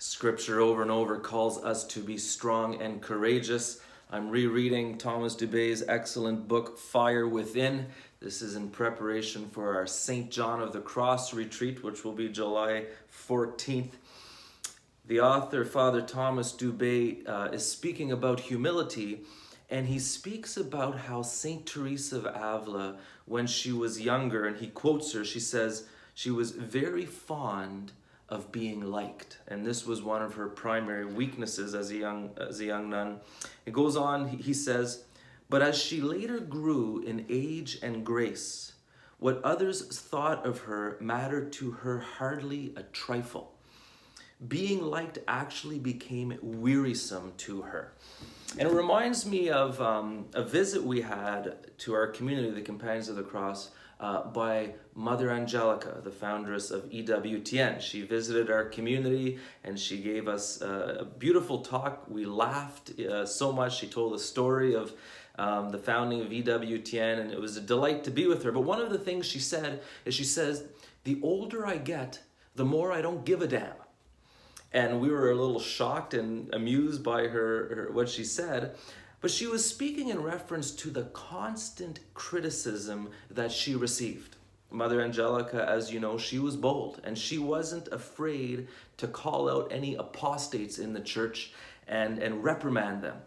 Scripture over and over calls us to be strong and courageous. I'm rereading Thomas Dubé's excellent book, Fire Within. This is in preparation for our St. John of the Cross retreat, which will be July 14th. The author, Father Thomas Dubé, is speaking about humility, and he speaks about how St. Teresa of Avila, when she was younger, and he quotes her, she says, she was very fond of being liked, and this was one of her primary weaknesses as a young nun. It goes on, he says, but as she later grew in age and grace, what others thought of her mattered to her hardly a trifle. Being liked actually became wearisome to her. And it reminds me of a visit we had to our community, the Companions of the Cross, by Mother Angelica, the foundress of EWTN. She visited our community and she gave us a beautiful talk. We laughed so much. She told the story of the founding of EWTN, and it was a delight to be with her. But one of the things she said is, she says, the older I get, the more I don't give a damn. And we were a little shocked and amused by what she said. But she was speaking in reference to the constant criticism that she received. Mother Angelica, as you know, she was bold, and she wasn't afraid to call out any apostates in the church and reprimand them.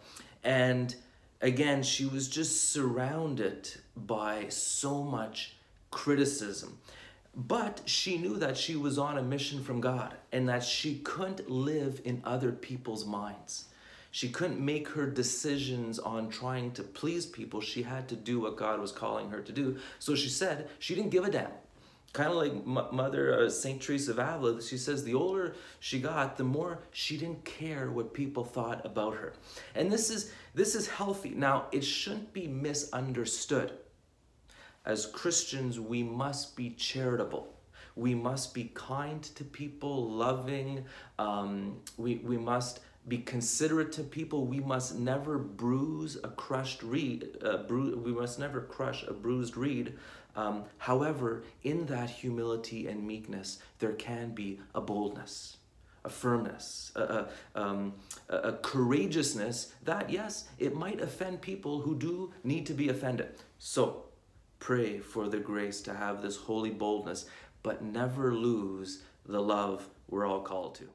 And again, she was just surrounded by so much criticism. But she knew that she was on a mission from God and that she couldn't live in other people's minds. She couldn't make her decisions on trying to please people. She had to do what God was calling her to do. So she said she didn't give a damn. Kind of like Mother St. Teresa of Avila, she says the older she got, the more she didn't care what people thought about her. And this is healthy. Now, it shouldn't be misunderstood. As Christians, we must be charitable. We must be kind to people, loving. We must be considerate to people. We must never bruise a crushed reed. We must never crush a bruised reed. However, in that humility and meekness, there can be a boldness, a firmness, a courageousness that, yes, it might offend people who do need to be offended. So, pray for the grace to have this holy boldness, but never lose the love we're all called to.